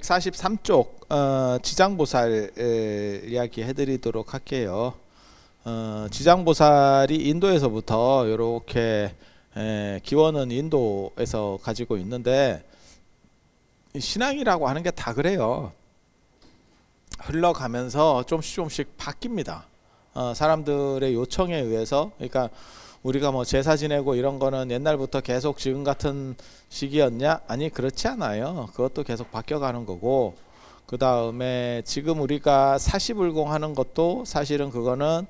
143쪽 지장보살 이야기 해드리도록 할게요. 지장보살이 인도에서부터 이렇게 기원은 인도에서 가지고 있는데, 신앙이라고 하는 게 다 그래요. 흘러가면서 조금씩 바뀝니다. 사람들의 요청에 의해서. 그러니까 우리가 뭐 제사 지내고 이런 거는 옛날부터 계속 지금 같은 시기였냐? 아니, 그렇지 않아요. 그것도 계속 바뀌어가는 거고, 그 다음에 지금 우리가 사시불공 하는 것도 사실은 그거는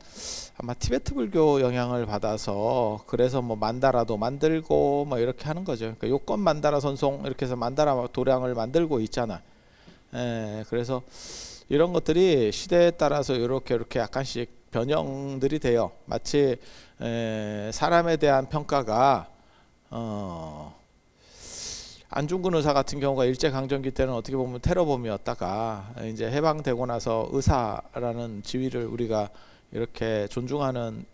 아마 티베트 불교 영향을 받아서, 그래서 뭐 만다라도 만들고 뭐 이렇게 하는 거죠. 그러니까 요건 만다라 선송 이렇게 해서 만다라 도량을 만들고 있잖아. 그래서 이런 것들이 시대에 따라서 이렇게 약간씩 변형들이 돼요. 마치 사람에 대한 평가가 안중근 의사 같은 경우가 일제강점기 때는 어떻게 보면 테러범이었다가 이제 해방되고 나서 의사라는 지위를 우리가 이렇게 존중하는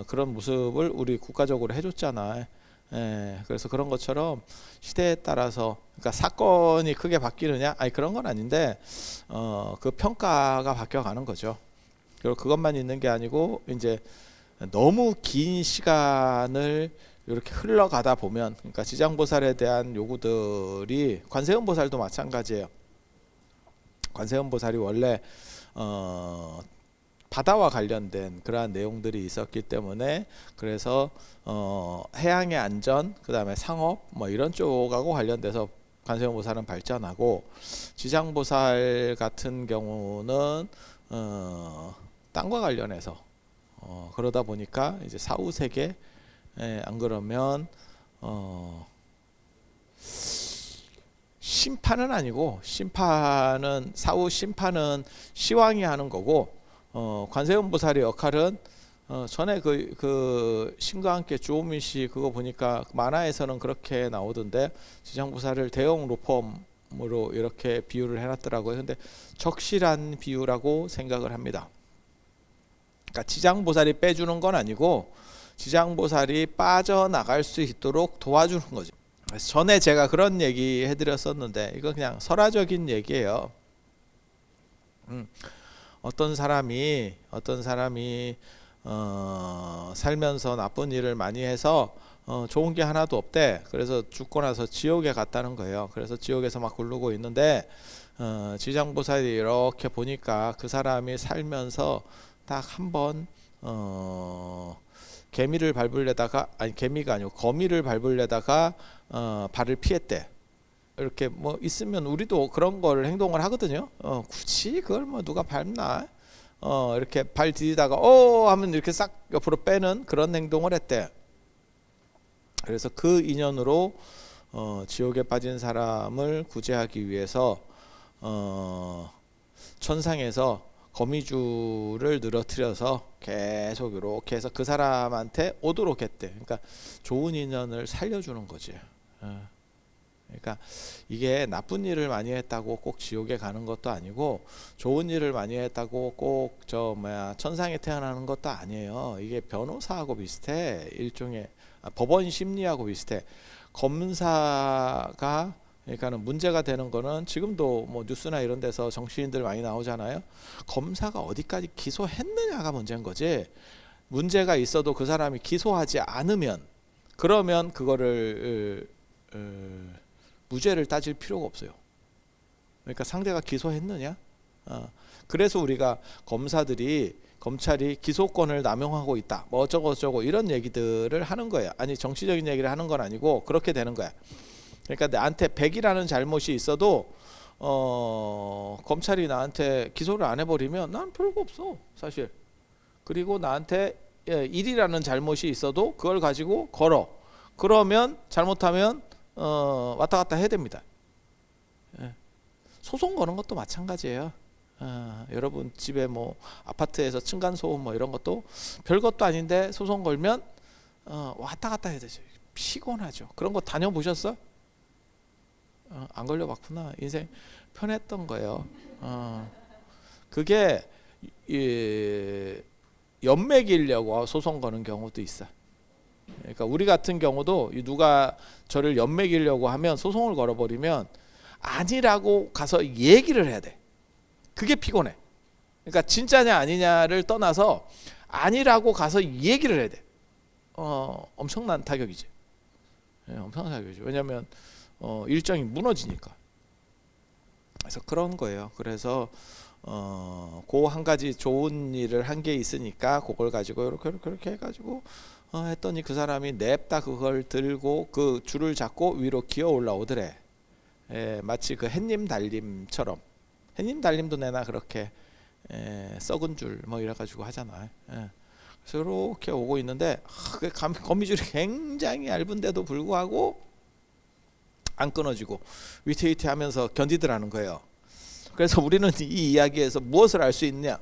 그런 모습을 우리 국가적으로 해줬잖아. 그래서 그런 것처럼 시대에 따라서, 그러니까 사건이 크게 바뀌느냐? 아니, 그런 건 아닌데 그 평가가 바뀌어가는 거죠. 그리고 그것만 있는 게 아니고, 이제 너무 긴 시간을 이렇게 흘러가다 보면, 그러니까 지장보살에 대한 요구들이, 관세음보살도 마찬가지예요. 관세음보살이 원래 바다와 관련된 그러한 내용들이 있었기 때문에, 그래서 해양의 안전, 그 다음에 상업 뭐 이런 쪽하고 관련돼서 관세음보살은 발전하고, 지장보살 같은 경우는 땅과 관련해서 그러다 보니까 이제 사후세계, 안 그러면 심판은 아니고, 심판은 사후 심판은 시왕이 하는 거고, 관세음보살의 역할은 전에 그 신과 함께 주호민 씨 그거 보니까 만화에서는 그렇게 나오던데, 지장보살을 대형 로펌으로 이렇게 비유를 해놨더라고요. 근데 적실한 비유라고 생각을 합니다. 그러니까 지장보살이 빼주는 건 아니고, 지장보살이 빠져나갈 수 있도록 도와주는 거죠. 그래서 전에 제가 그런 얘기 해드렸었는데, 이거 그냥 설화적인 얘기예요. 어떤 사람이 살면서 나쁜 일을 많이 해서 좋은 게 하나도 없대. 그래서 죽고 나서 지옥에 갔다는 거예요. 그래서 지옥에서 막 굴르고 있는데, 지장보살이 이렇게 보니까 그 사람이 살면서 딱 한 번 개미를 밟으려다가, 아니 개미가 아니고 거미를 밟으려다가 발을 피했대. 이렇게 뭐 있으면 우리도 그런 걸 행동을 하거든요. 굳이 그걸 뭐 누가 밟나? 이렇게 발 디디다가 하면 이렇게 싹 옆으로 빼는 그런 행동을 했대. 그래서 그 인연으로 지옥에 빠진 사람을 구제하기 위해서 천상에서 거미줄을 늘어뜨려서 계속 이렇게 해서 그 사람한테 오도록 했대. 그러니까 좋은 인연을 살려주는 거지. 그러니까 이게 나쁜 일을 많이 했다고 꼭 지옥에 가는 것도 아니고, 좋은 일을 많이 했다고 꼭 천상에 태어나는 것도 아니에요. 이게 변호사하고 비슷해. 일종의 법원 심리하고 비슷해. 검사가, 그러니까는 문제가 되는 거는, 지금도 뭐 뉴스나 이런 데서 정치인들 많이 나오잖아요. 검사가 어디까지 기소했느냐가 문제인 거지. 문제가 있어도 그 사람이 기소하지 않으면, 그러면 그거를 무죄를 따질 필요가 없어요. 그러니까 상대가 기소했느냐? 그래서 우리가 검찰이 기소권을 남용하고 있다, 뭐 어쩌고 이런 얘기들을 하는 거예요. 아니, 정치적인 얘기를 하는 건 아니고 그렇게 되는 거야. 그러니까 나한테 100이라는 잘못이 있어도 검찰이 나한테 기소를 안 해버리면 난 별거 없어, 사실. 그리고 나한테 1이라는 잘못이 있어도 그걸 가지고 걸어. 그러면 잘못하면 왔다 갔다 해야 됩니다. 소송 거는 것도 마찬가지예요. 여러분 집에 뭐 아파트에서 층간소음 뭐 이런 것도 별것도 아닌데 소송 걸면 왔다 갔다 해야 되죠. 피곤하죠. 그런 거 다녀보셨어? 안 걸려봤구나. 인생 편했던 거예요. 그게 연맥이려고 소송 거는 경우도 있어. 그러니까 우리 같은 경우도 누가 저를 연맥이려고 하면, 소송을 걸어버리면 아니라고 가서 얘기를 해야 돼. 그게 피곤해. 그러니까 진짜냐 아니냐를 떠나서 아니라고 가서 얘기를 해야 돼. 엄청난 타격이지. 엄청난 타격이죠. 왜냐하면 일정이 무너지니까. 그래서 그런 거예요. 그래서 그 한 가지 좋은 일을 한 게 있으니까 그걸 가지고 이렇게 해가지고 했더니 그 사람이 냅다 그걸 들고 그 줄을 잡고 위로 기어 올라오더래. 마치 그 햇님 달림처럼. 햇님 달림도 내나 그렇게 썩은 줄 뭐 이래가지고 하잖아. 그래서 이렇게 오고 있는데 그 거미줄이 굉장히 얇은데도 불구하고 안 끊어지고 위태위태하면서 견디더라는 거예요. 그래서 우리는 이 이야기에서 무엇을 알 수 있냐?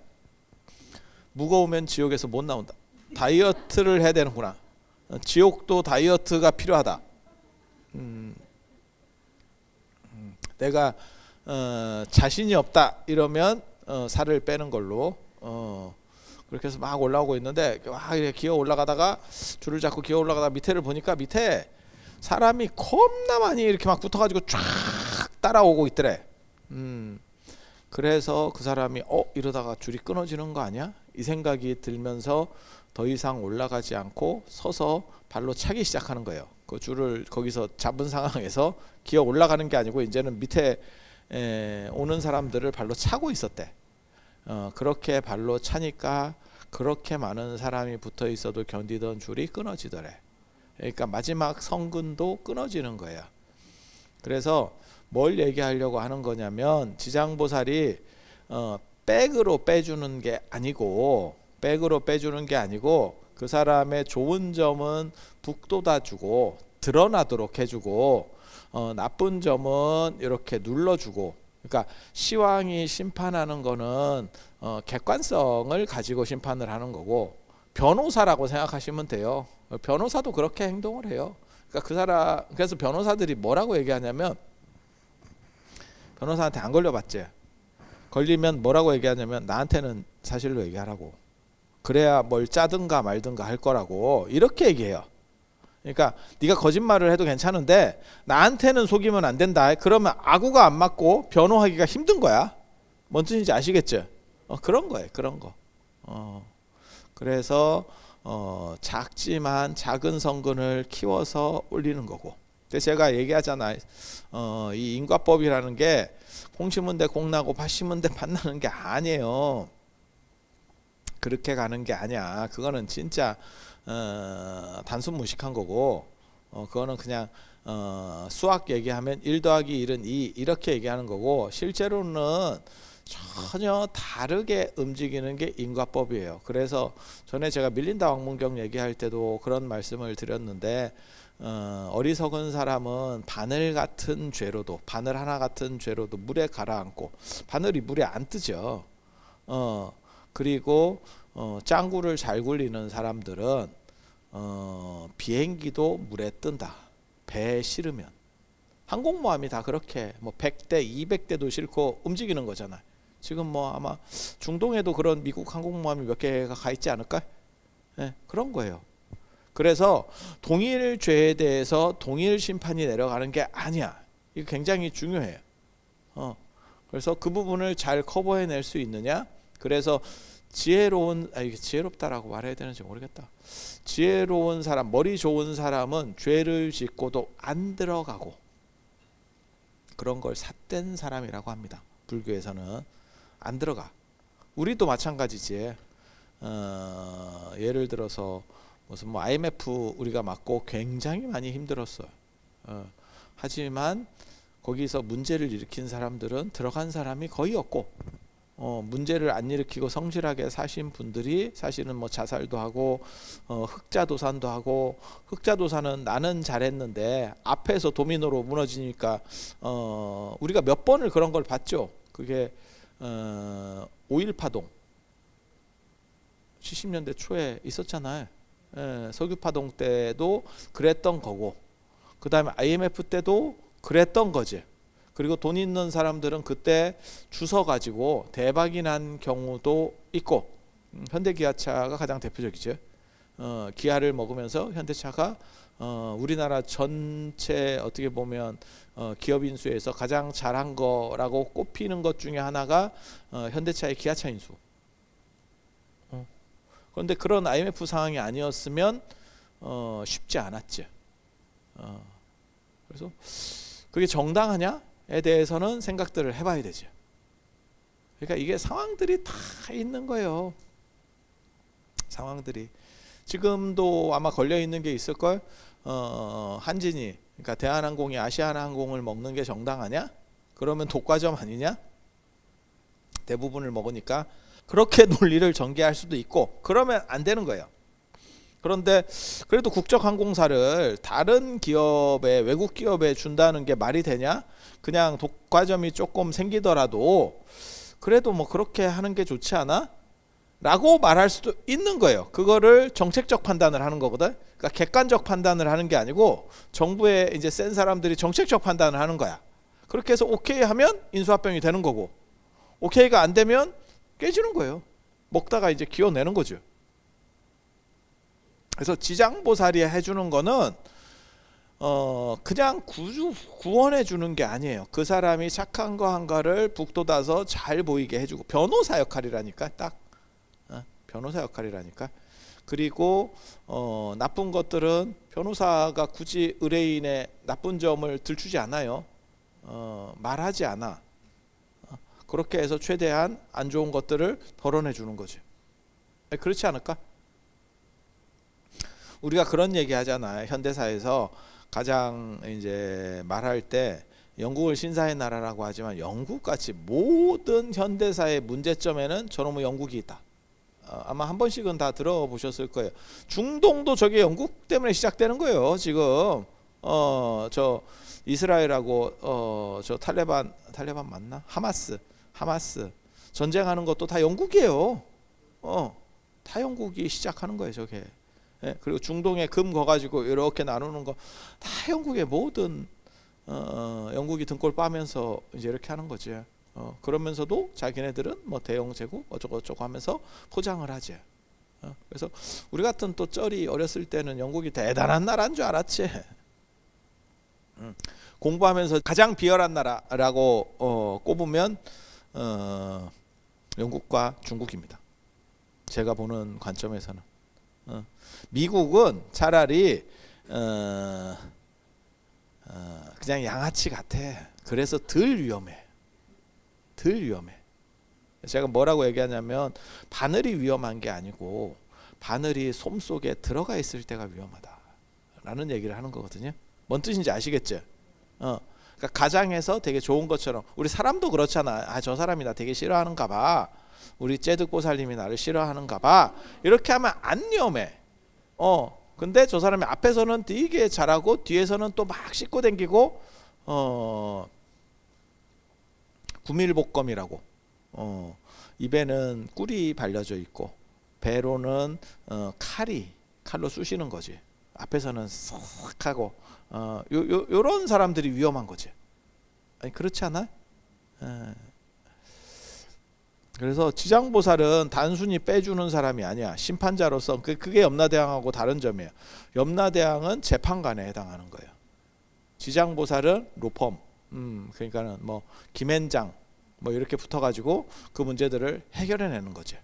무거우면 지옥에서 못 나온다. 다이어트를 해야 되는구나. 지옥도 다이어트가 필요하다. 내가 자신이 없다 이러면 살을 빼는 걸로 그렇게 해서 막 올라오고 있는데 막 이렇게 기어 올라가다가 줄을 잡고 기어 올라가다가 밑에를 보니까 밑에 사람이 겁나 많이 이렇게 막 붙어가지고 쫙 따라오고 있더래. 그래서 그 사람이 이러다가 줄이 끊어지는 거 아니야? 이 생각이 들면서 더 이상 올라가지 않고 서서 발로 차기 시작하는 거예요. 그 줄을 거기서 잡은 상황에서 기어 올라가는 게 아니고 이제는 밑에 오는 사람들을 발로 차고 있었대. 그렇게 발로 차니까 그렇게 많은 사람이 붙어 있어도 견디던 줄이 끊어지더래. 그러니까 마지막 성근도 끊어지는 거예요. 그래서 뭘 얘기하려고 하는 거냐면 지장보살이 백으로 빼주는 게 아니고 그 사람의 좋은 점은 북돋아주고 드러나도록 해주고 나쁜 점은 이렇게 눌러주고. 그러니까 시왕이 심판하는 거는 객관성을 가지고 심판을 하는 거고 변호사라고 생각하시면 돼요. 변호사도 그렇게 행동을 해요. 그러니까 그래서 변호사들이 뭐라고 얘기하냐면 변호사한테 안 걸려봤지. 걸리면 뭐라고 얘기하냐면 나한테는 사실로 얘기하라고. 그래야 뭘 짜든가 말든가 할 거라고 이렇게 얘기해요. 그러니까 네가 거짓말을 해도 괜찮은데 나한테는 속이면 안 된다. 그러면 아구가 안 맞고 변호하기가 힘든 거야. 뭔 뜻인지 아시겠죠? 그런 거예요. 그런 거. 그래서 작지만 작은 성근을 키워서 올리는 거고. 근데 제가 얘기하잖아요. 이 인과법이라는 게 공 심은 데 공 나고 밭 심은 데 밭 나는 게 아니에요. 그렇게 가는 게 아니야. 그거는 진짜 단순 무식한 거고 그거는 그냥 수학 얘기하면 1 더하기 1은 2 이렇게 얘기하는 거고 실제로는 전혀 다르게 움직이는 게 인과법이에요. 그래서 전에 제가 밀린다 왕문경 얘기할 때도 그런 말씀을 드렸는데 어리석은 사람은 바늘 같은 죄로도 바늘 하나 같은 죄로도 물에 가라앉고 바늘이 물에 안 뜨죠. 그리고 짱구를 잘 굴리는 사람들은 비행기도 물에 뜬다. 배에 실으면 항공모함이 다 그렇게 뭐 100대 200대도 싣고 움직이는 거잖아요. 지금 뭐 아마 중동에도 그런 미국 항공모함이 몇 개가 가 있지 않을까? 그런 거예요. 그래서 동일 죄에 대해서 동일 심판이 내려가는 게 아니야. 이거 굉장히 중요해요. 그래서 그 부분을 잘 커버해낼 수 있느냐? 그래서 이게 지혜롭다라고 말해야 되는지 모르겠다. 지혜로운 사람, 머리 좋은 사람은 죄를 짓고도 안 들어가고 그런 걸 삿된 사람이라고 합니다. 불교에서는 안 들어가. 우리도 마찬가지지. 예를 들어서 무슨 뭐 IMF 우리가 맞고 굉장히 많이 힘들었어요. 하지만 거기서 문제를 일으킨 사람들은 들어간 사람이 거의 없고 문제를 안 일으키고 성실하게 사신 분들이 사실은 뭐 자살도 하고 흑자도산도 하고 흑자도산은 나는 잘했는데 앞에서 도미노로 무너지니까 우리가 몇 번을 그런 걸 봤죠. 그게 5.1 파동 70년대 초에 있었잖아요. 석유 파동 때도 그랬던 거고 그 다음에 IMF 때도 그랬던 거지. 그리고 돈 있는 사람들은 그때 주서 가지고 대박이 난 경우도 있고 현대기아차가 가장 대표적이죠. 기아를 먹으면서 현대차가 우리나라 전체 어떻게 보면 기업 인수에서 가장 잘한 거라고 꼽히는 것 중에 하나가 현대차의 기아차 인수. 그런데 그런 IMF 상황이 아니었으면 쉽지 않았지. 그래서 그게 정당하냐에 대해서는 생각들을 해봐야 되지. 그러니까 이게 상황들이 다 있는 거예요. 상황들이 지금도 아마 걸려 있는 게 있을 걸. 한진이, 그러니까 대한항공이 아시아나항공을 먹는 게 정당하냐? 그러면 독과점 아니냐? 대부분을 먹으니까 그렇게 논리를 전개할 수도 있고, 그러면 안 되는 거예요. 그런데 그래도 국적항공사를 다른 기업에, 외국 기업에 준다는 게 말이 되냐? 그냥 독과점이 조금 생기더라도 그래도 뭐 그렇게 하는 게 좋지 않아? 라고 말할 수도 있는 거예요. 그거를 정책적 판단을 하는 거거든. 그러니까 객관적 판단을 하는 게 아니고 정부에 이제 센 사람들이 정책적 판단을 하는 거야. 그렇게 해서 오케이 하면 인수합병이 되는 거고, 오케이가 안 되면 깨지는 거예요. 먹다가 이제 기어내는 거죠. 그래서 지장보살이 해주는 거는 그냥 구원해 주는 게 아니에요. 그 사람이 착한 거 한 거를 북돋아서 잘 보이게 해주고, 변호사 역할이라니까. 딱 변호사 역할이라니까. 그리고 나쁜 것들은 변호사가 굳이 의뢰인의 나쁜 점을 들추지 않아요. 말하지 않아. 그렇게 해서 최대한 안 좋은 것들을 덜어내 주는 거지. 그렇지 않을까? 우리가 그런 얘기 하잖아요. 현대사에서 가장 이제 말할 때 영국을 신사의 나라라고 하지만 영국같이 모든 현대사의 문제점에는 저놈의 영국이 있다. 아마 한 번씩은 다 들어보셨을 거예요. 중동도 저게 영국 때문에 시작되는 거예요. 지금 저 이스라엘하고 저 탈레반 맞나? 하마스 전쟁하는 것도 다 영국이에요. 다 영국이 시작하는 거예요, 저게. 예, 그리고 중동에 금 거가지고 이렇게 나누는 거 다 영국의 모든 영국이 등골 빠면서 이제 이렇게 하는 거지. 그러면서도 자기네들은 뭐 대영 제국 어쩌고 하면서 포장을 하지. 그래서 우리 같은 또 쩔이 어렸을 때는 영국이 대단한 나라인 줄 알았지. 공부하면서 가장 비열한 나라라고 꼽으면 영국과 중국입니다. 제가 보는 관점에서는. 미국은 차라리 그냥 양아치 같아. 그래서 덜 위험해. 제가 뭐라고 얘기하냐면 바늘이 위험한 게 아니고 바늘이 솜 속에 들어가 있을 때가 위험하다라는 얘기를 하는 거거든요. 뭔 뜻인지 아시겠죠? 그러니까 가장에서 되게 좋은 것처럼, 우리 사람도 그렇잖아. 저 사람이 나 되게 싫어하는가 봐. 우리 째득보살님이 나를 싫어하는가 봐. 이렇게 하면 안 위험해. 근데 저 사람이 앞에서는 되게 잘하고 뒤에서는 또 막 씻고 댕기고 구밀복검이라고 입에는 꿀이 발려져 있고 배로는 칼로 쑤시는 거지. 앞에서는 싹 하고 요런 사람들이 위험한 거지. 아니 그렇지 않아? 그래서 지장보살은 단순히 빼주는 사람이 아니야. 심판자로서 그게 염라대왕하고 다른 점이에요. 염라대왕은 재판관에 해당하는 거예요. 지장보살은 로펌, 그러니까는 뭐 김앤장 뭐 이렇게 붙어가지고 그 문제들을 해결해내는 거죠.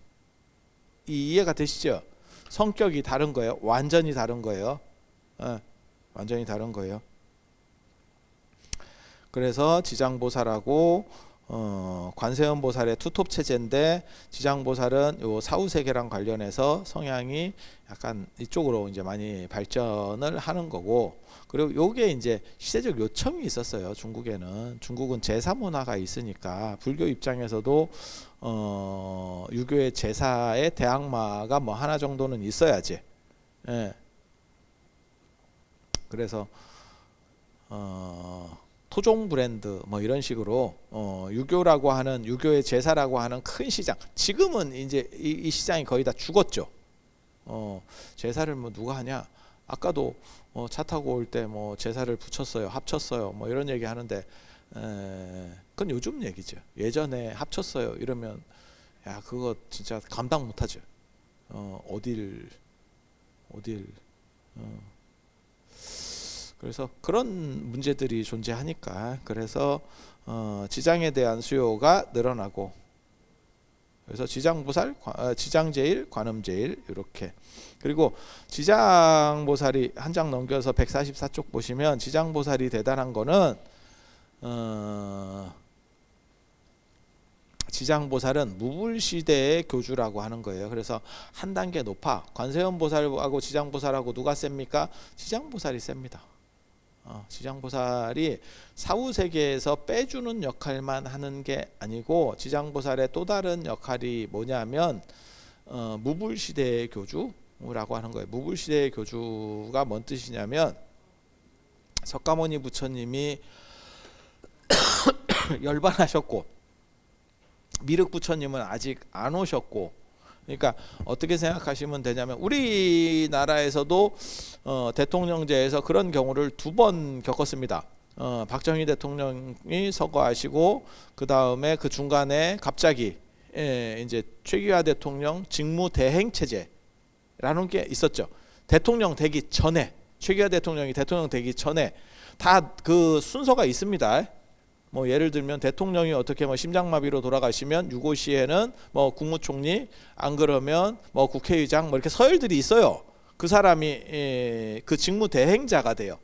이해가 되시죠? 성격이 다른 거예요. 완전히 다른 거예요. 완전히 다른 거예요. 그래서 지장보살하고 관세음보살의 투톱 체제인데, 지장보살은 요 사후세계랑 관련해서 성향이 약간 이쪽으로 이제 많이 발전을 하는 거고, 그리고 요게 이제 시대적 요청이 있었어요. 중국은 제사 문화가 있으니까 불교 입장에서도 유교의 제사의 대항마가 뭐 하나 정도는 있어야지. 예. 그래서 토종 브랜드 뭐 이런 식으로 유교라고 하는, 유교의 제사라고 하는 큰 시장, 지금은 이제 이 시장이 거의 다 죽었죠. 제사를 뭐 누가 하냐? 아까도 차 타고 올 때 뭐 제사를 붙였어요, 합쳤어요, 뭐 이런 얘기 하는데 그건 요즘 얘기죠. 예전에 합쳤어요 이러면 야 그거 진짜 감당 못하죠. 어딜 어딜 그래서 그런 문제들이 존재하니까 그래서 지장에 대한 수요가 늘어나고 그래서 지장보살, 지장제일, 관음제일 이렇게 그리고 지장보살이 한 장 넘겨서 144쪽 보시면 지장보살이 대단한 거는 지장보살은 무불시대의 교주라고 하는 거예요. 그래서 한 단계 높아. 관세음보살하고 지장보살하고 누가 셉니까? 지장보살이 셉니다. 지장보살이 사후세계에서 빼주는 역할만 하는 게 아니고 지장보살의 또 다른 역할이 뭐냐면 무불시대의 교주라고 하는 거예요. 무불시대의 교주가 뭔 뜻이냐면 석가모니 부처님이 열반하셨고 미륵 부처님은 아직 안 오셨고 그러니까 어떻게 생각하시면 되냐면 우리나라에서도 대통령제에서 그런 경우를 2번 겪었습니다. 박정희 대통령이 서거하시고 그 다음에 그 중간에 갑자기 이제 최규하 대통령 직무대행 체제라는 게 있었죠. 대통령 되기 전에 최규하 대통령이 대통령 되기 전에 다 그 순서가 있습니다. 뭐 예를 들면 대통령이 어떻게 뭐 심장마비로 돌아가시면 유고 시에는 뭐 국무총리 안 그러면 뭐 국회의장 뭐 이렇게 서열들이 있어요. 그 사람이 그 직무 대행자가 돼요.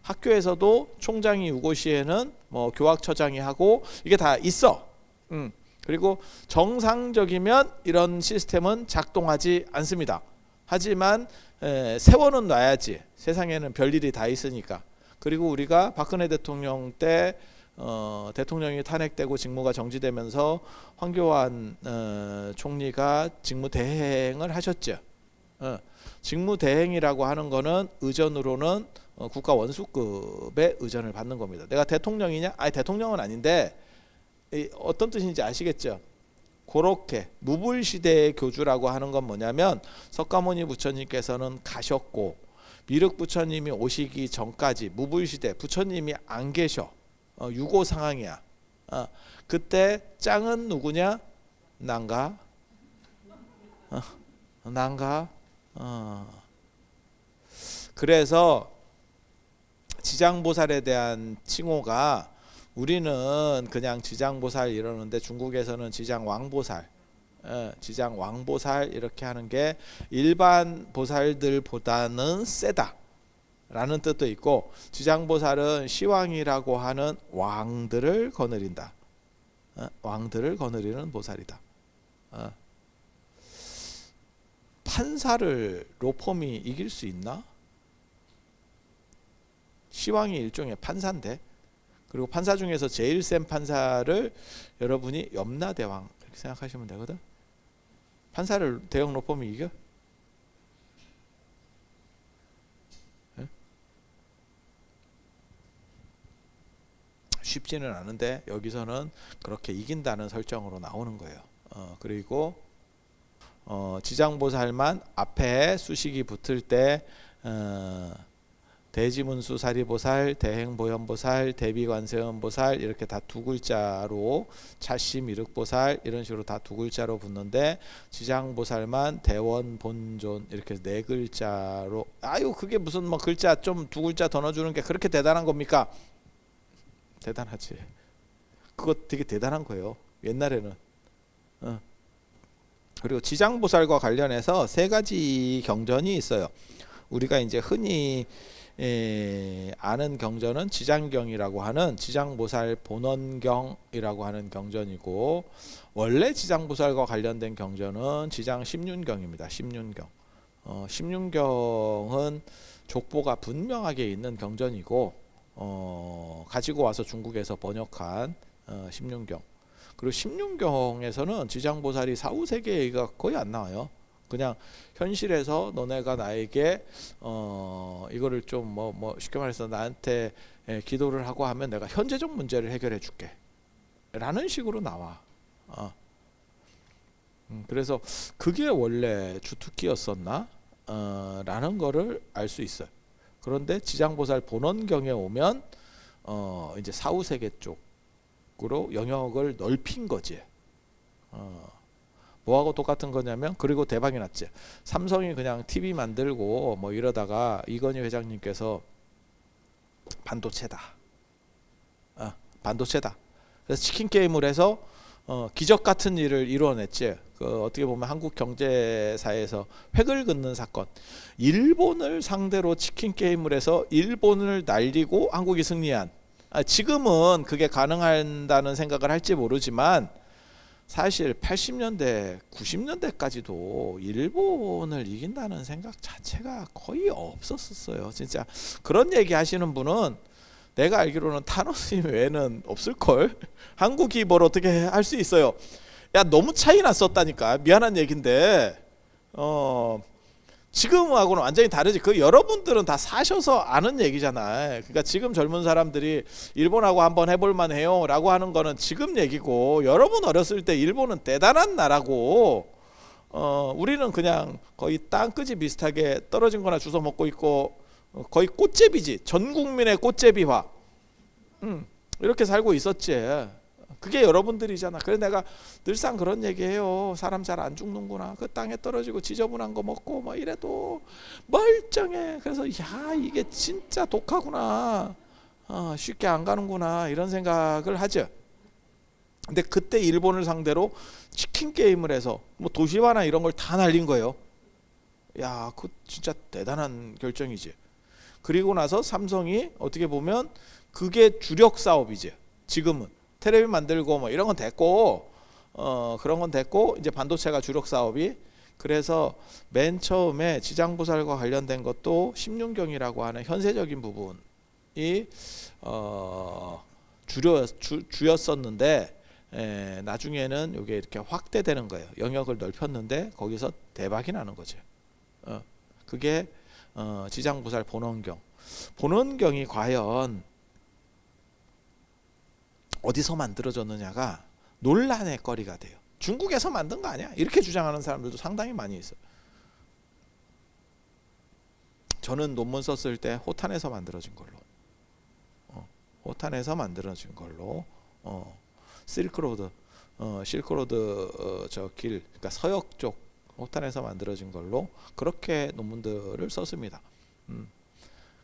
학교에서도 총장이 유고 시에는 뭐 교학처장이 하고 이게 다 있어. 그리고 정상적이면 이런 시스템은 작동하지 않습니다. 하지만 세워는 놔야지. 세상에는 별일이 다 있으니까. 그리고 우리가 박근혜 대통령 때 대통령이 탄핵되고 직무가 정지되면서 황교안 총리가 직무대행을 하셨죠. 직무대행이라고 하는 거는 의전으로는 국가 원수급의 의전을 받는 겁니다. 내가 대통령이냐? 아니 대통령은 아닌데 어떤 뜻인지 아시겠죠? 그렇게 무불시대의 교주라고 하는 건 뭐냐면 석가모니 부처님께서는 가셨고 미륵 부처님이 오시기 전까지 무불시대 부처님이 안 계셔. 유고 상황이야. 그때 짱은 누구냐? 난가? 난가? 그래서 지장보살에 대한 칭호가 우리는 그냥 지장보살 이러는데 중국에서는 지장왕보살, 지장왕보살 이렇게 하는 게 일반 보살들보다는 세다. 라는 뜻도 있고 지장보살은 시왕이라고 하는 왕들을 거느린다. 왕들을 거느리는 보살이다. 판사를 로펌이 이길 수 있나? 시왕이 일종의 판사인데 그리고 판사 중에서 제일 센 판사를 여러분이 염라대왕 이렇게 생각하시면 되거든. 판사를 대형 로펌이 이겨? 쉽지는 않은데 여기서는 그렇게 이긴다는 설정으로 나오는 거예요. 그리고 지장보살만 앞에 수식이 붙을 때 대지문수사리보살, 대행보현보살, 대비관세음보살 이렇게 다 2글자로 차시미륵보살 이런 식으로 다 2글자로 붙는데 지장보살만 대원본존 이렇게 4글자로 아유 그게 무슨 뭐 글자 좀 2글자 더 넣어주는 게 그렇게 대단한 겁니까? 대단하지. 그거 되게 대단한 거예요. 옛날에는. 그리고 지장보살과 관련해서 3가지 경전이 있어요. 우리가 이제 흔히 아는 경전은 지장경이라고 하는 지장보살 본원경이라고 하는 경전이고 원래 지장보살과 관련된 경전은 지장 십륜경입니다. 십륜경. 십륜경은 족보가 분명하게 있는 경전이고 가지고 와서 중국에서 번역한 십륜경. 그리고 십륜경에서는 지장보살이 사후세계가 거의 안 나와요. 그냥 현실에서 너네가 나에게 이거를 좀 뭐 쉽게 말해서 나한테 기도를 하고 하면 내가 현재적 문제를 해결해 줄게 라는 식으로 나와. 그래서 그게 원래 주특기였었나 라는 거를 알 수 있어요. 그런데 지장보살 본원경에 오면 이제 사후세계 쪽으로 영역을 넓힌 거지. 뭐하고 똑같은 거냐면, 그리고 대박이 났지. 삼성이 그냥 TV 만들고 뭐 이러다가 이건희 회장님께서 반도체다. 반도체다. 그래서 치킨 게임을 해서 기적 같은 일을 이루어냈지. 그 어떻게 보면 한국 경제사에서 획을 긋는 사건. 일본을 상대로 치킨 게임을 해서 일본을 날리고 한국이 승리한. 지금은 그게 가능한다는 생각을 할지 모르지만 사실 80년대, 90년대까지도 일본을 이긴다는 생각 자체가 거의 없었어요. 진짜 그런 얘기 하시는 분은 내가 알기로는 타노스님 외에는 없을걸. 한국이 뭘 어떻게 할 수 있어요. 야, 너무 차이 났었다니까. 미안한 얘긴데 지금하고는 완전히 다르지. 그 여러분들은 다 사셔서 아는 얘기잖아. 그러니까 지금 젊은 사람들이 일본하고 한번 해볼 만해요 라고 하는 거는 지금 얘기고, 여러분 어렸을 때 일본은 대단한 나라고 우리는 그냥 거의 땅끝이 비슷하게 떨어진 거나 주워 먹고 있고, 거의 꽃제비지. 전 국민의 꽃제비화. 이렇게 살고 있었지. 그게 여러분들이잖아. 그래서 내가 늘상 그런 얘기해요. 사람 잘 안 죽는구나. 그 땅에 떨어지고 지저분한 거 먹고 뭐 이래도 멀쩡해. 그래서 야, 이게 진짜 독하구나. 쉽게 안 가는구나. 이런 생각을 하죠. 근데 그때 일본을 상대로 치킨 게임을 해서 뭐 도시화나 이런 걸 다 날린 거예요. 야, 그 진짜 대단한 결정이지. 그리고 나서 삼성이 어떻게 보면 그게 주력 사업이지. 지금은 텔레비 만들고 뭐 이런 건 됐고, 그런 건 됐고, 이제 반도체가 주력 사업이. 그래서 맨 처음에 지장부살과 관련된 것도 심윤경이라고 하는 현세적인 부분이 주였었는데, 나중에는 이게 이렇게 확대되는 거예요. 영역을 넓혔는데 거기서 대박이 나는 거죠. 그게 지장부살 본원경이 과연 어디서 만들어졌느냐가 논란의 거리가 돼요. 중국에서 만든 거 아니야? 이렇게 주장하는 사람들도 상당히 많이 있어요. 저는 논문 썼을 때 호탄에서 만들어진 걸로, 호탄에서 만들어진 걸로, 실크로드 저 길, 그러니까 서역 쪽 호탄에서 만들어진 걸로 그렇게 논문들을 썼습니다.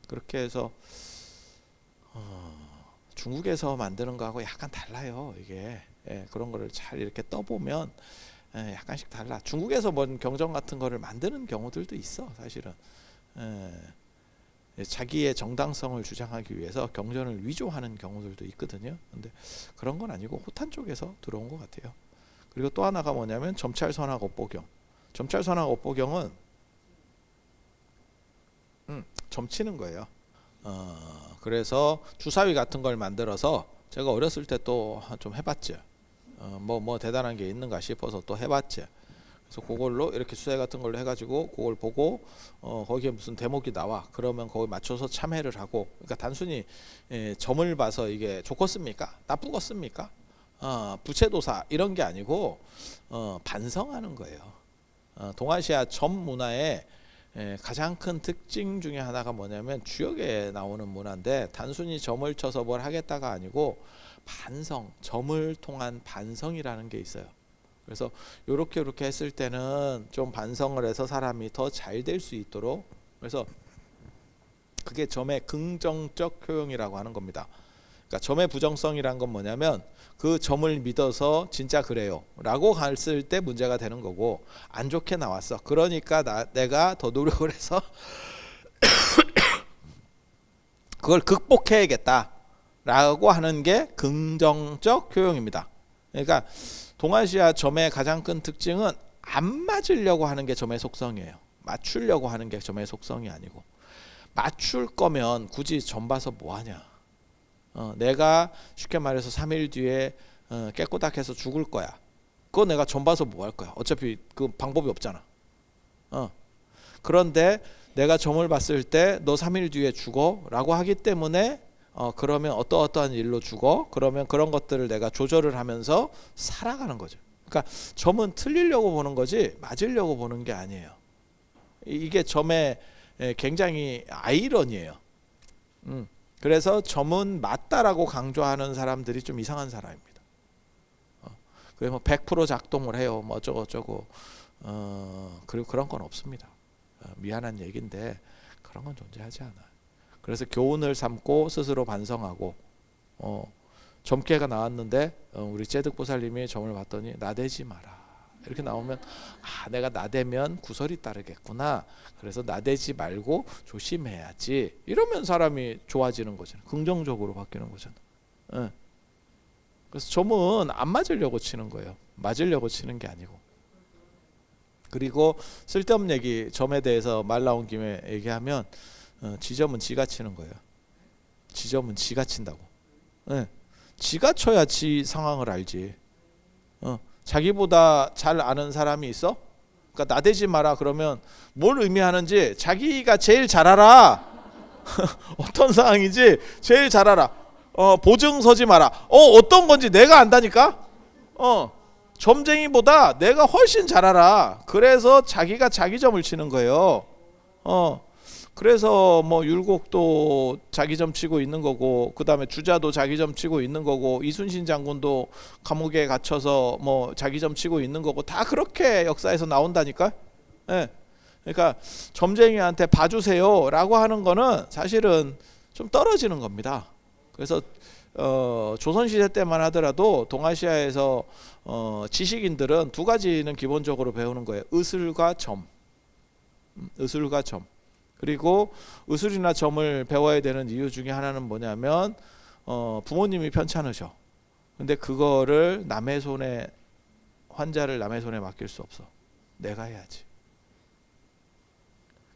그렇게 해서 중국에서 만드는 거하고 약간 달라요. 이게 그런 거를 잘 이렇게 떠보면 약간씩 달라. 중국에서 뭔 경정 같은 거를 만드는 경우들도 있어. 사실은 자기의 정당성을 주장하기 위해서 경전을 위조하는 경우들도 있거든요. 근데 그런 건 아니고 호탄 쪽에서 들어온 것 같아요. 그리고 또 하나가 뭐냐면 점찰선악 업보경. 점찰선악 업보경은 점치는 거예요. 그래서 주사위 같은 걸 만들어서, 제가 어렸을 때 또 좀 해봤죠. 뭐 대단한 게 있는가 싶어서 또 해봤죠. 그래서 그걸로 이렇게 수세 같은 걸로 해가지고 그걸 보고 거기에 무슨 대목이 나와. 그러면 거기 맞춰서 참회를 하고. 그러니까 단순히 점을 봐서 이게 좋겠습니까? 나쁘겠습니까? 부채도사 이런 게 아니고 반성하는 거예요. 동아시아 점 문화의 가장 큰 특징 중에 하나가 뭐냐면 주역에 나오는 문화인데, 단순히 점을 쳐서 뭘 하겠다가 아니고 반성, 점을 통한 반성이라는 게 있어요. 그래서 요렇게 했을 때는 좀 반성을 해서 사람이 더 잘 될 수 있도록, 그래서 그게 점의 긍정적 효용이라고 하는 겁니다. 그러니까 점의 부정성이란 건 뭐냐면 그 점을 믿어서 진짜 그래요 라고 갔을 때 문제가 되는 거고, 안 좋게 나왔어. 그러니까 내가 더 노력을 해서 그걸 극복해야겠다 라고 하는 게 긍정적 효용입니다. 그러니까 동아시아 점의 가장 큰 특징은 안 맞으려고 하는 게 점의 속성이에요. 맞추려고 하는 게 점의 속성이 아니고, 맞출 거면 굳이 점 봐서 뭐하냐. 내가 쉽게 말해서 3일 뒤에 깨꼬닥해서 죽을 거야. 그거 내가 점 봐서 뭐 할 거야. 어차피 그 방법이 없잖아. 그런데 내가 점을 봤을 때 너 3일 뒤에 죽어 라고 하기 때문에 그러면 어떠한 일로 죽어? 그러면 그런 것들을 내가 조절을 하면서 살아가는 거죠. 그러니까 점은 틀리려고 보는 거지 맞으려고 보는 게 아니에요. 이게 점의 굉장히 아이러니예요. 그래서 점은 맞다라고 강조하는 사람들이 좀 이상한 사람입니다. 그게 뭐 100% 작동을 해요. 뭐 어쩌고 저쩌고. 그리고 그런 건 없습니다. 미안한 얘기인데 그런 건 존재하지 않아. 그래서 교훈을 삼고 스스로 반성하고 점괘가 나왔는데 우리 제득보살님이 점을 봤더니 나대지 마라. 이렇게 나오면 내가 나대면 구설이 따르겠구나. 그래서 나대지 말고 조심해야지. 이러면 사람이 좋아지는 거잖아. 긍정적으로 바뀌는 거잖아. 예. 그래서 점은 안 맞으려고 치는 거예요. 맞으려고 치는 게 아니고. 그리고 쓸데없는 얘기 점에 대해서 말 나온 김에 얘기하면 지점은 지가 치는 거예요. 지점은 지가 친다고. 예. 지가 쳐야 지 상황을 알지. 자기보다 잘 아는 사람이 있어? 그러니까 나대지 마라 그러면 뭘 의미하는지 자기가 제일 잘 알아. 어떤 상황인지 제일 잘 알아. 보증 서지 마라. 어떤 건지 내가 안다니까. 점쟁이보다 내가 훨씬 잘 알아. 그래서 자기가 자기 점을 치는 거예요. 그래서 뭐 율곡도 자기 점 치고 있는 거고, 그 다음에 주자도 자기 점 치고 있는 거고, 이순신 장군도 감옥에 갇혀서 뭐 자기 점 치고 있는 거고, 다 그렇게 역사에서 나온다니까. 예. 그러니까 점쟁이한테 봐주세요라고 하는 거는 사실은 좀 떨어지는 겁니다. 그래서 조선시대 때만 하더라도 동아시아에서 지식인들은 두 가지는 기본적으로 배우는 거예요. 의술과 점. 의술과 점. 그리고 의술이나 점을 배워야 되는 이유 중에 하나는 뭐냐면 부모님이 편찮으셔. 근데 그거를 남의 손에, 환자를 남의 손에 맡길 수 없어. 내가 해야지.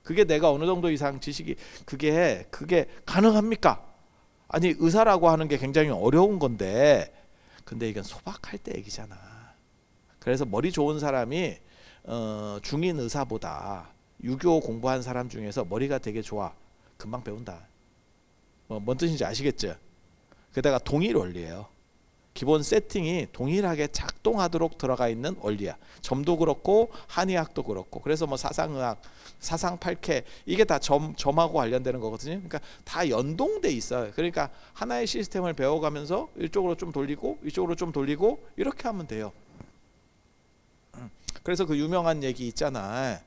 그게 내가 어느 정도 이상 지식이 그게 가능합니까? 아니 의사라고 하는 게 굉장히 어려운 건데, 근데 이건 소박할 때 얘기잖아. 그래서 머리 좋은 사람이 중인 의사보다 유교 공부한 사람 중에서 머리가 되게 좋아. 금방 배운다. 뭔 뜻인지 아시겠죠? 게다가 동일 원리예요. 기본 세팅이 동일하게 작동하도록 들어가 있는 원리야. 점도 그렇고 한의학도 그렇고. 그래서 뭐 사상의학, 사상팔캐 이게 다 점하고 관련되는 거거든요. 그러니까 다 연동돼 있어요. 그러니까 하나의 시스템을 배워가면서 이쪽으로 좀 돌리고 이쪽으로 좀 돌리고 이렇게 하면 돼요. 그래서 그 유명한 얘기 있잖아.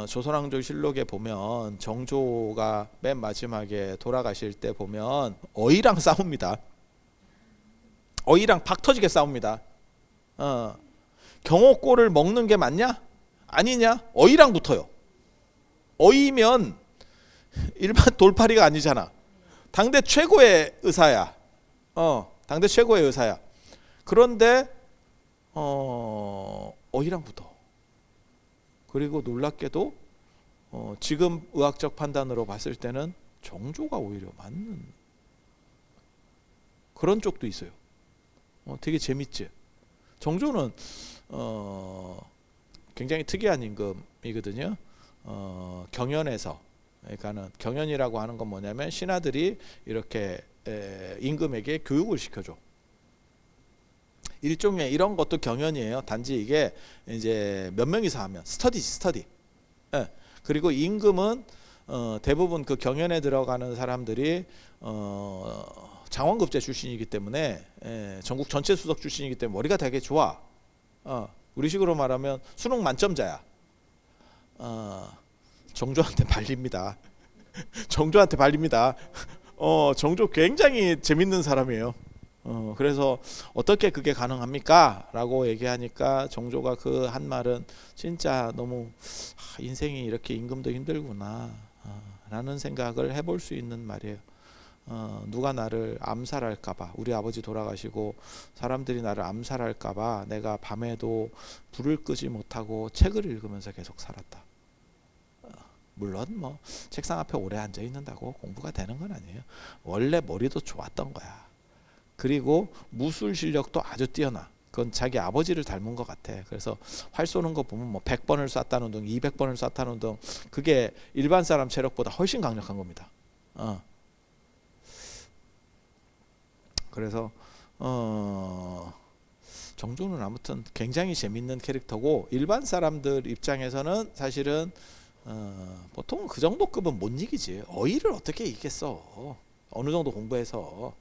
조선왕조실록에 보면 정조가 맨 마지막에 돌아가실 때 보면 어이랑 싸웁니다. 어이랑 박 터지게 싸웁니다. 경호골을 먹는 게 맞냐? 아니냐? 어이랑 붙어요. 어이면 일반 돌팔이가 아니잖아. 당대 최고의 의사야. 당대 최고의 의사야. 그런데 어이랑 붙어. 그리고 놀랍게도 지금 의학적 판단으로 봤을 때는 정조가 오히려 맞는 그런 쪽도 있어요. 되게 재밌지. 정조는 굉장히 특이한 임금이거든요. 경연에서, 그러니까는 경연이라고 하는 건 뭐냐면 신하들이 이렇게 임금에게 교육을 시켜줘. 일종의 이런 것도 경연이에요. 단지 이게 이제 몇 명이서 하면 스터디. 예. 그리고 임금은 대부분 그 경연에 들어가는 사람들이 장원급제 출신이기 때문에 전국 전체 수석 출신이기 때문에 머리가 되게 좋아. 우리식으로 말하면 수능 만점자야. 정조한테 발립니다. 정조한테 발립니다. 정조 굉장히 재밌는 사람이에요. 그래서 어떻게 그게 가능합니까? 라고 얘기하니까 정조가 그 한 말은 진짜 너무 인생이 이렇게 임금도 힘들구나 라는 생각을 해볼 수 있는 말이에요. 누가 나를 암살할까봐, 우리 아버지 돌아가시고 사람들이 나를 암살할까봐 내가 밤에도 불을 끄지 못하고 책을 읽으면서 계속 살았다. 물론 뭐 책상 앞에 오래 앉아 있는다고 공부가 되는 건 아니에요. 원래 머리도 좋았던 거야. 그리고 무술 실력도 아주 뛰어나. 그건 자기 아버지를 닮은 것 같아. 그래서 활 쏘는 거 보면 뭐 100번을 쐈다는 등 200번을 쐈다는 등 그게 일반 사람 체력보다 훨씬 강력한 겁니다. 그래서 정조는 아무튼 굉장히 재밌는 캐릭터고, 일반 사람들 입장에서는 사실은 보통 그 정도 급은 못 이기지. 어이를 어떻게 이기겠어. 어느 정도 공부해서.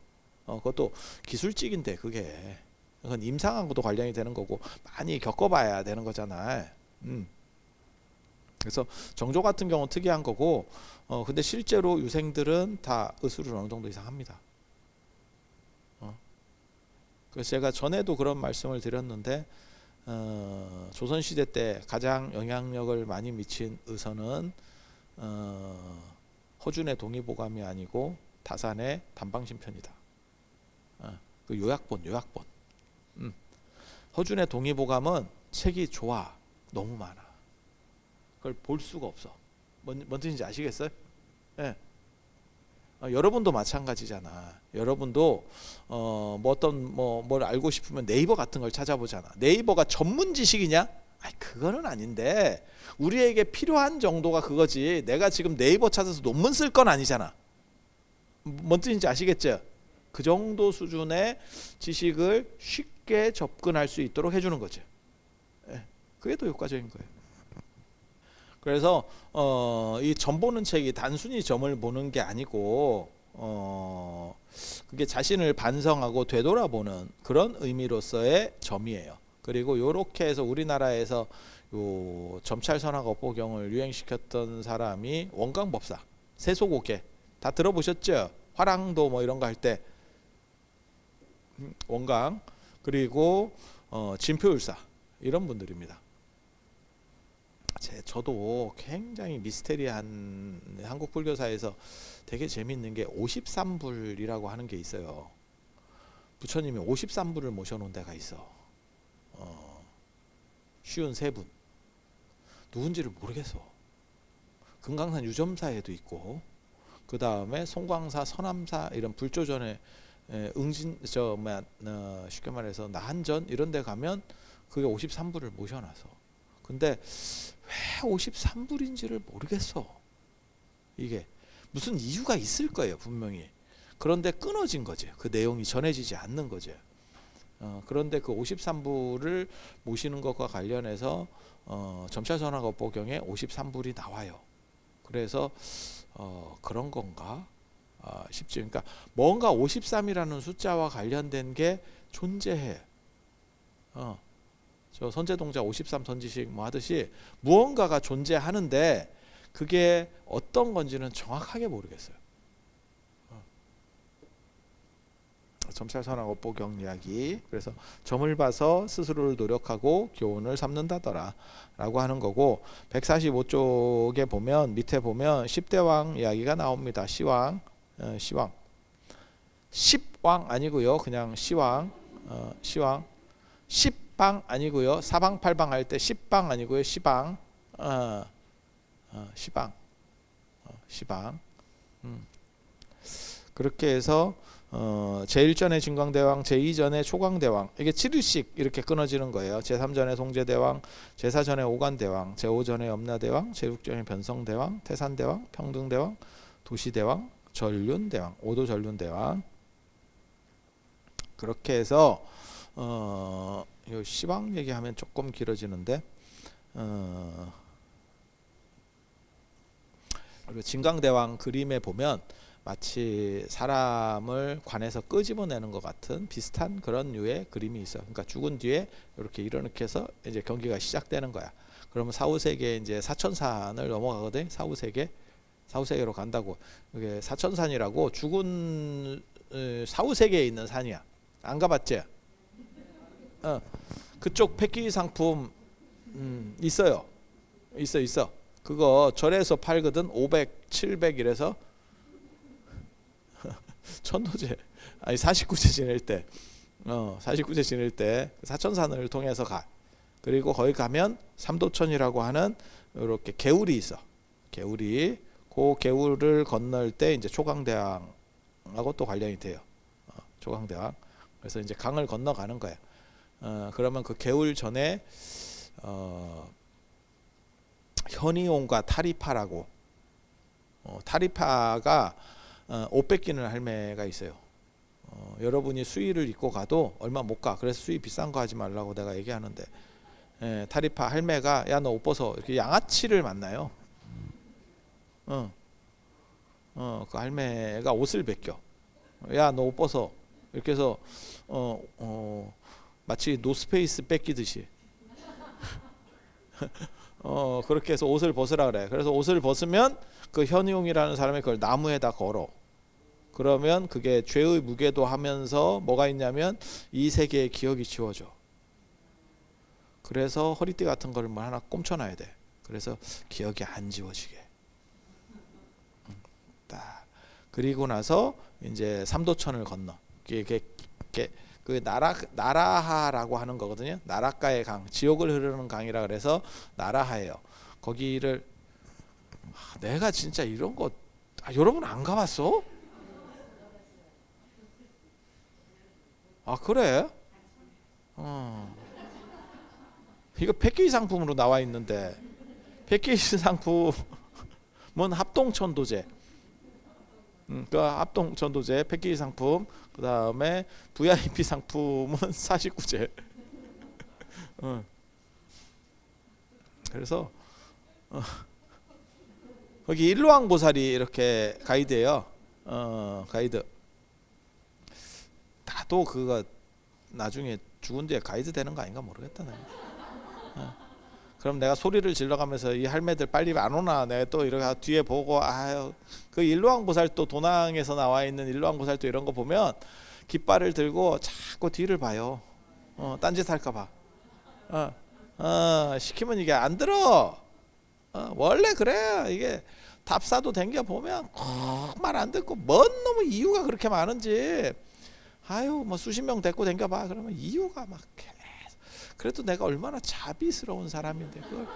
그것도 기술직인데 그게. 그건 임상하고도 관련이 되는 거고 많이 겪어봐야 되는 거잖아. 그래서 정조 같은 경우는 특이한 거고, 근데 실제로 유생들은 다 의술을 어느 정도 이상 합니다. 그래서 제가 전에도 그런 말씀을 드렸는데, 조선시대 때 가장 영향력을 많이 미친 의서는 허준의 동의보감이 아니고 다산의 단방신편이다. 그 요약본. 허준의 동의보감은 책이 좋아. 너무 많아. 그걸 볼 수가 없어. 뭔 뜻인지 아시겠어요? 예. 여러분도 마찬가지잖아. 여러분도 뭐 어떤 뭘 알고 싶으면 네이버 같은 걸 찾아보잖아. 네이버가 전문 지식이냐? 아니, 그거는 아닌데 우리에게 필요한 정도가 그거지. 내가 지금 네이버 찾아서 논문 쓸 건 아니잖아. 뭔 뜻인지 아시겠죠? 그 정도 수준의 지식을 쉽게 접근할 수 있도록 해주는 거죠. 예. 그게 더 효과적인 거예요. 그래서 이 점 보는 책이 단순히 점을 보는 게 아니고 그게 자신을 반성하고 되돌아보는 그런 의미로서의 점이에요. 그리고 요렇게 해서 우리나라에서 요 점찰선하고 업보경을 유행시켰던 사람이 원광법사, 세소고개 다 들어보셨죠? 화랑도 뭐 이런 거 할 때 원광, 그리고 진표율사 이런 분들입니다. 저도 굉장히 미스테리한 한국 불교사에서 되게 재밌는 게 53불이라고 하는 게 있어요. 부처님이 53불을 모셔놓은 데가 있어. 쉬운 세 분. 누군지를 모르겠어. 금강산 유점사에도 있고, 그 다음에 송광사, 서남사 이런 불조전에 응진 쉽게 말해서 나한전 이런 데 가면 그게 53불을 모셔놔서. 근데 왜 53불인지를 모르겠어. 이게 무슨 이유가 있을 거예요, 분명히. 그런데 끊어진 거지. 그 내용이 전해지지 않는 거지. 그런데 그 53불을 모시는 것과 관련해서 점찰선하고 업보경에 53불이 나와요. 그래서 그런 건가 싶지. 그러니까 뭔가 53이라는 숫자와 관련된 게 존재해. 저 선제동자 53 던지식 뭐 하듯이 무언가가 존재하는데 그게 어떤 건지는 정확하게 모르겠어요. 점찰선하고 업보경 이야기. 그래서 점을 봐서 스스로를 노력하고 교훈을 삼는다더라 라고 하는 거고, 145쪽에 보면 밑에 보면 10대왕 이야기가 나옵니다. 시왕, 시왕, 10왕 아니고요, 그냥 시왕, 시왕. 10방 아니고요, 사방 팔방 할 때 10방 아니고요, 시방, 시방, 시방. 그렇게 해서 제1전의 진광대왕, 제2전의 초광대왕, 이게 7일씩 이렇게 끊어지는 거예요. 제3전의 송제대왕, 제4전의 오간대왕, 제5전의 염라대왕, 제6전의 변성대왕, 태산대왕, 평등대왕, 도시대왕, 전륜대왕, 오도전륜대왕. 그렇게 해서 요 시방 얘기하면 조금 길어지는데, 그리고 진광대왕 그림에 보면 마치 사람을 관에서 끄집어내는 것 같은 비슷한 그런 류의 그림이 있어요. 그러니까 죽은 뒤에 이렇게 일어나게 해서 이제 경기가 시작되는 거야. 그러면 사후세계 이제 사천산을 넘어가거든. 사후세계로 간다고. 이게 사천산이라고 죽은 사후세계에 있는 산이야. 안 가봤지? 그쪽 패키지 상품 있어요. 있어. 그거 절에서 팔거든. 500, 700 이래서 천도제 아니 49제 지낼 때 49제 지낼 때 사천산을 통해서 가. 그리고 거기 가면 삼도천이라고 하는 이렇게 개울이 있어. 개울이 그 개울을 건널 때 이제 초강대왕하고 또 관련이 돼요. 초강대왕. 그래서 이제 강을 건너가는 거야. 그러면 그 개울 전에 현이온과 타리파라고 타리파가 옷 뺏기는 할매가 있어요. 여러분이 수의를 입고 가도 얼마 못 가. 그래서 수의 비싼 거 하지 말라고 내가 얘기하는데, 타리파 할매가 야 너 옷 벗어 이렇게 양아치를 만나요. 그 할매가 옷을 벗겨. 야 너 옷 벗어 이렇게 해서 마치 노스페이스 뺏기듯이 그렇게 해서 옷을 벗으라 그래. 그래서 옷을 벗으면 그 현용이라는 사람이 그걸 나무에다 걸어. 그러면 그게 죄의 무게도 하면서 뭐가 있냐면 이 세계의 기억이 지워져. 그래서 허리띠 같은 걸 뭐 하나 꼼쳐놔야 돼. 그래서 기억이 안 지워지게. 딱. 그리고 나서 이제 삼도천을 건너. 이게 그 나라하라고 하는 거거든요. 나라가의 강, 지옥을 흐르는 강이라 그래서 나라하예요. 거기를 내가 진짜 이런 거 여러분 안 가봤어? 그래? 이거 패키지 상품으로 나와 있는데 패키지 상품은 합동천도제. 그 합동천도제 패키지 상품. 그 다음에 VIP 상품은 사식구제. 그래서 거기 일로왕보살이 이렇게 가이드예요. 가이드. 나도 그거 나중에 죽은 뒤에 가이드 되는 거 아닌가 모르겠다. 그럼 내가 소리를 질러가면서 이 할매들 빨리 안 오나 내가 또 이렇게 뒤에 보고 아유 그 일로왕보살 또 도낭에서 나와 있는 일로왕보살 또 이런 거 보면 깃발을 들고 자꾸 뒤를 봐요. 딴짓 할까 봐. 시키면 이게 안 들어. 원래 그래. 이게 답사도 댕겨 보면 꼭 말 안 듣고 뭔 놈의 이유가 그렇게 많은지 아유 뭐 수십 명 데리고 댕겨 봐. 그러면 이유가 막 그래도 내가 얼마나 자비스러운 사람인데 그걸 다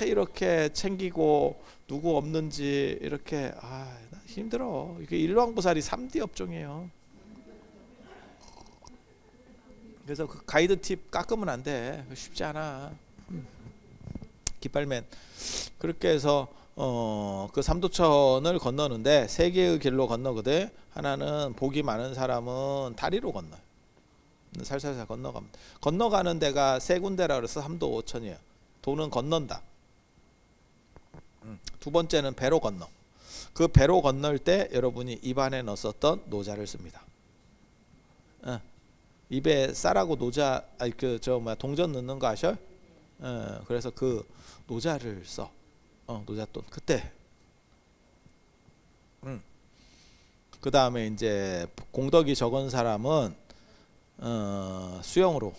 이렇게 챙기고 누구 없는지 이렇게 나 힘들어. 이게 일왕보살이 3D 업종이에요. 그래서 그 가이드 팁 깎으면 안 돼. 쉽지 않아. 깃발맨. 그렇게 해서 그 삼도천을 건너는데 세 개의 길로 건너거든. 하나는 복이 많은 사람은 다리로 건너요. 살살살 건너가는 데가 세 군데라 그래서 삼도 오천이에요. 도는 건넌다. 두 번째는 배로 건너. 그 배로 건널 때 여러분이 입안에 넣었던 노자를 씁니다. 입에 쌀하고 노자 동전 넣는 거 아셔? 그래서 그 노자를 써. 노잣돈 그때. 그 다음에 이제 공덕이 적은 사람은 수영으로.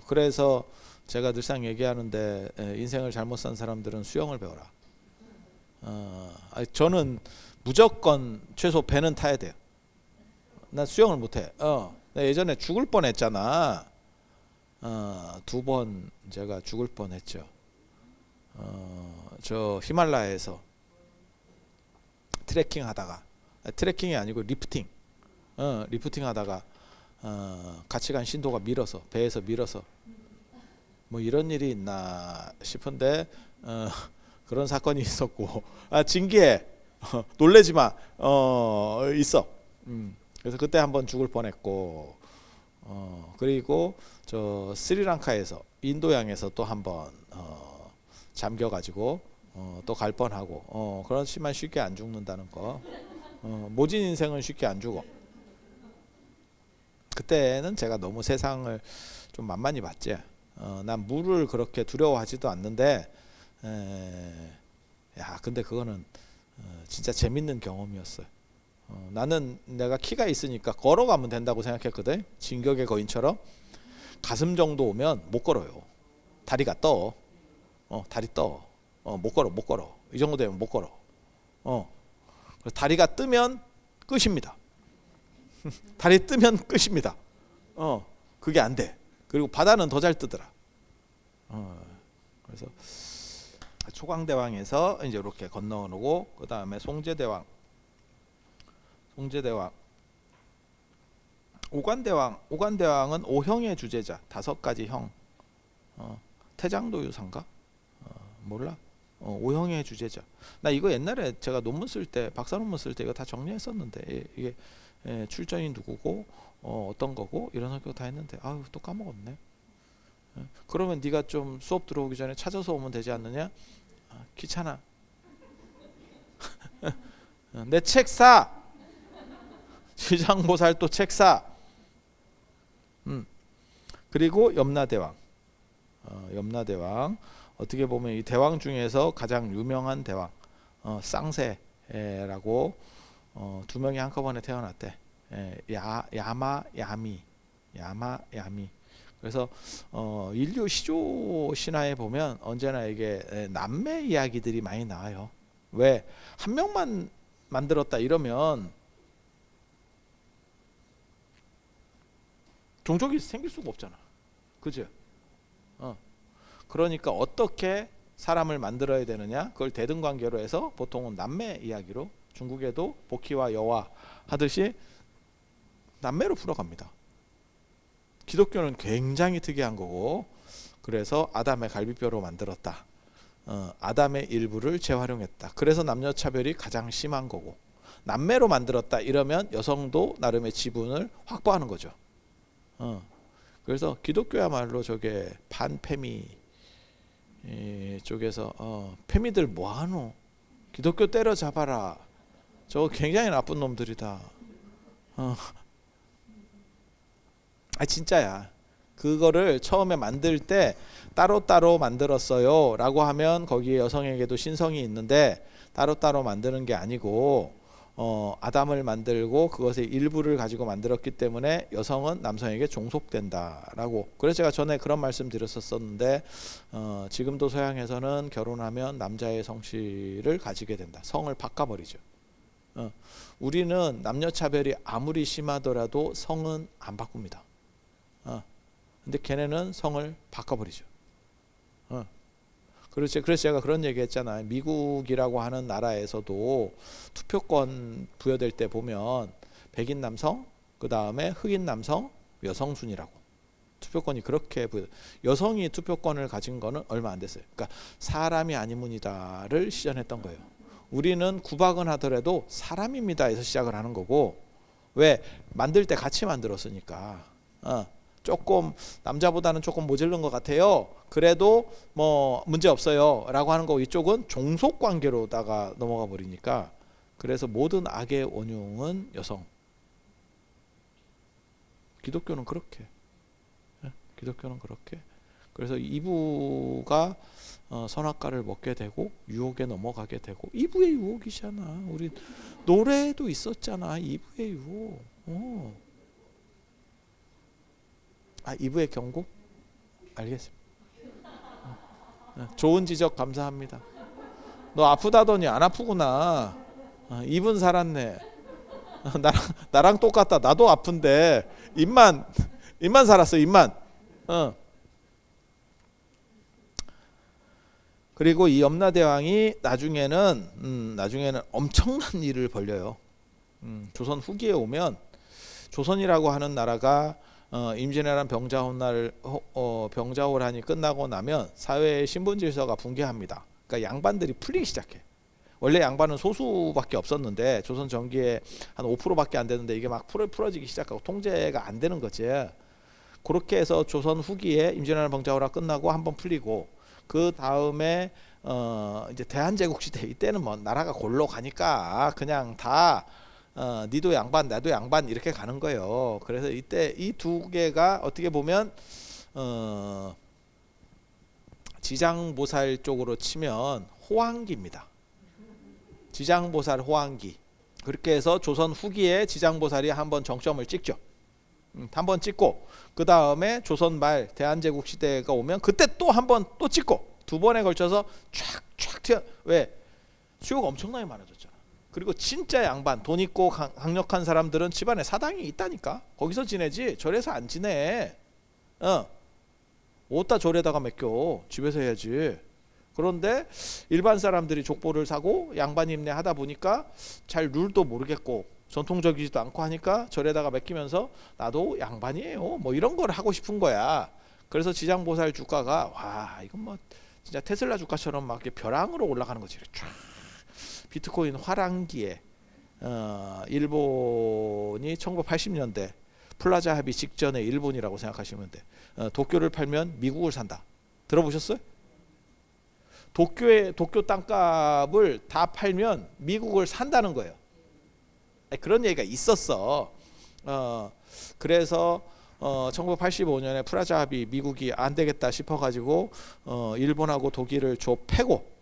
그래서 제가 늘상 얘기하는데 인생을 잘못 산 사람들은 수영을 배워라. 저는 무조건 최소 배는 타야 돼요. 난 수영을 못해. 예전에 죽을 뻔했잖아. 2번 제가 죽을 뻔했죠. 저 히말라야에서 트레킹 하다가 트레킹이 아니고 리프팅. 리프팅 하다가 같이 간 신도가 밀어서 배에서 밀어서 뭐 이런 일이 있나 싶은데 그런 사건이 있었고 징계해. 놀래지 마. 있어. 그래서 그때 한번 죽을 뻔했고 그리고 저 스리랑카에서 인도양에서 또 한번 잠겨가지고 또 갈 뻔하고 그렇지만 쉽게 안 죽는다는 거. 모진 인생은 쉽게 안 죽어. 그때는 제가 너무 세상을 좀 만만히 봤지. 난 물을 그렇게 두려워하지도 않는데 근데 그거는 진짜 재밌는 경험이었어요. 나는 내가 키가 있으니까 걸어가면 된다고 생각했거든. 진격의 거인처럼. 가슴 정도 오면 못 걸어요. 다리가 떠. 다리 떠. 못 걸어. 이 정도 되면 못 걸어. 다리가 뜨면 끝입니다. 다리 뜨면 끝입니다. 그게 안 돼. 그리고 바다는 더 잘 뜨더라. 그래서 초강대왕에서 이제 이렇게 건너오고 그 다음에 송제대왕, 오관대왕은 5형의 주제자, 5가지 형. 태장도유상가? 몰라. 5형의 주제자. 나 이거 옛날에 제가 논문 쓸 때, 박사 논문 쓸 때 이거 다 정리했었는데 이게 출전이 누구고 어떤 거고 이런 성격 다 했는데 또 까먹었네. 그러면 네가 좀 수업 들어오기 전에 찾아서 오면 되지 않느냐? 귀찮아. 내 책 사. 지장보살 또 책 사. 그리고 염라대왕. 염라대왕 어떻게 보면 이 대왕 중에서 가장 유명한 대왕 쌍세라고 두 명이 한꺼번에 태어났대. 야마 야미. 그래서 인류 시조 신화에 보면 언제나 이게 남매 이야기들이 많이 나와요. 왜 한 명만 만들었다 이러면 종족이 생길 수가 없잖아. 그죠? 그러니까 어떻게 사람을 만들어야 되느냐, 그걸 대등관계로 해서 보통은 남매 이야기로, 중국에도 복희와 여화 하듯이 남매로 풀어갑니다. 기독교는 굉장히 특이한 거고, 그래서 아담의 갈비뼈로 만들었다. 아담의 일부를 재활용했다. 그래서 남녀차별이 가장 심한 거고, 남매로 만들었다 이러면 여성도 나름의 지분을 확보하는 거죠. 그래서 기독교야말로 저게 반페미 쪽에서 페미들 뭐하노? 기독교 때려잡아라. 저거 굉장히 나쁜 놈들이다. 진짜야. 그거를 처음에 만들 때 따로따로 만들었어요 라고 하면 거기에 여성에게도 신성이 있는데, 따로따로 만드는 게 아니고 아담을 만들고 그것의 일부를 가지고 만들었기 때문에 여성은 남성에게 종속된다라고. 그래서 제가 전에 그런 말씀 드렸었는데, 지금도 서양에서는 결혼하면 남자의 성씨를 가지게 된다. 성을 바꿔버리죠. 우리는 남녀차별이 아무리 심하더라도 성은 안 바꿉니다. 근데 걔네는 성을 바꿔버리죠. 그래서 제가 그런 얘기 했잖아요. 미국이라고 하는 나라에서도 투표권 부여될 때 보면 백인 남성, 그 다음에 흑인 남성, 여성 순이라고 투표권이 그렇게 여성이 투표권을 가진 거는 얼마 안 됐어요. 그러니까 사람이 아니문이다를 시전했던 거예요. 우리는 구박은 하더라도 사람입니다에서 시작을 하는 거고, 왜 만들 때 같이 만들었으니까 조금 남자보다는 조금 모자른 것 같아요. 그래도 뭐 문제 없어요 라고 하는 거, 이쪽은 종속 관계로다가 넘어가 버리니까. 그래서 모든 악의 원흉은 여성. 기독교는 그렇게. 기독교는 그렇게. 그래서 이브가 선악과를 먹게 되고 유혹에 넘어가게 되고, 이브의 유혹이잖아. 우리 노래에도 있었잖아. 이브의 유혹. 이브의 경고? 알겠습니다. 좋은 지적 감사합니다. 너 아프다더니 안 아프구나. 입은 살았네. 나랑 똑같다. 나도 아픈데 입만 살았어. 입만. 그리고 이 염라대왕이 나중에는 엄청난 일을 벌려요. 조선 후기에 오면, 조선이라고 하는 나라가 임진왜란 병자호란이 끝나고 나면 사회의 신분 질서가 붕괴합니다. 그러니까 양반들이 풀리기 시작해. 원래 양반은 소수밖에 없었는데 조선 전기에 한 5%밖에 안 되는데 이게 막 풀어지기 시작하고 통제가 안 되는 거지. 그렇게 해서 조선 후기에 임진왜란 병자호란 끝나고 한번 풀리고, 그 다음에 이제 대한제국 시대, 이때는 뭐 나라가 골로 가니까 그냥 다 니도 양반 나도 양반 이렇게 가는 거예요. 그래서 이때 이 두 개가 어떻게 보면 지장보살 쪽으로 치면 호황기입니다. 지장보살 호황기. 그렇게 해서 조선 후기에 지장보살이 한번 정점을 찍죠. 한번 찍고, 그 다음에 조선 말 대한제국 시대가 오면 그때 또 한번 또 찍고, 두 번에 걸쳐서 촥촥 튀어. 왜? 수요가 엄청나게 많아졌잖아. 그리고 진짜 양반, 돈 있고 강력한 사람들은 집안에 사당이 있다니까. 거기서 지내지 절에서 안 지내. 어디다 절에다가 맡겨. 집에서 해야지. 그런데 일반 사람들이 족보를 사고 양반 임내 하다 보니까 잘 룰도 모르겠고 전통적이지도 않고 하니까 절에다가 맡기면서 나도 양반이에요 뭐 이런 걸 하고 싶은 거야. 그래서 지장보살 주가가 와 이건 뭐 진짜 테슬라 주가처럼 막 벼랑으로 올라가는 거지. 쫙 비트코인 화랑기에 일본이 1980년대 플라자 합의 직전의 일본이라고 생각하시면 돼. 도쿄를 팔면 미국을 산다. 들어보셨어요? 도쿄 땅값을 다 팔면 미국을 산다는 거예요. 그런 얘기가 있었어. 그래서 1985년에 프라자 합의 미국이 안 되겠다 싶어 가지고 일본하고 독일을 줘 패고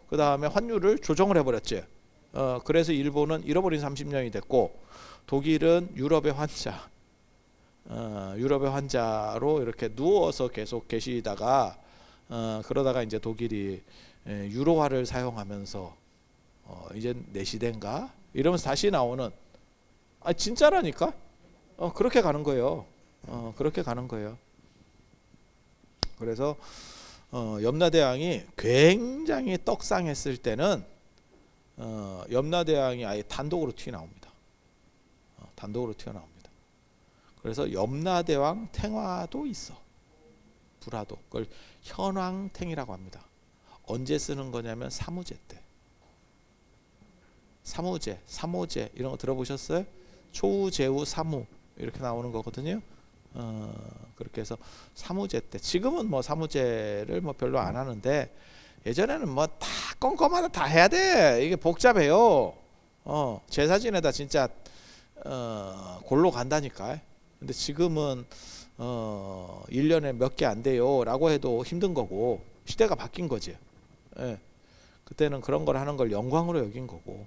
그다음에 환율을 조정을 해 버렸지. 그래서 일본은 잃어버린 30년이 됐고 독일은 유럽의 환자로 이렇게 누워서 계속 계시다가 그러다가 이제 독일이 유로화를 사용하면서 이제 내 시대인가 이러면서 다시 나오는 진짜라니까. 그렇게 가는 거예요. 그렇게 가는 거예요. 그래서 염라대왕이 굉장히 떡상했을 때는 염라대왕이 아예 단독으로 튀어나옵니다. 단독으로 튀어나옵니다. 그래서 염라대왕 탱화도 있어. 불화도. 그걸 현왕탱이라고 합니다. 언제 쓰는 거냐면 사무제 때. 사무제, 삼오제 이런 거 들어보셨어요? 초우, 제우, 사무 이렇게 나오는 거거든요. 그렇게 해서 사무제 때. 지금은 뭐 사무제를 뭐 별로 안 하는데 예전에는 뭐 다 꼼꼼하다 다 해야 돼. 이게 복잡해요. 제사 지내다 진짜 골로 간다니까. 근데 지금은 1년에 몇 개 안 돼요 라고 해도 힘든 거고 시대가 바뀐 거지. 예. 그때는 그런 걸 하는 걸 영광으로 여긴 거고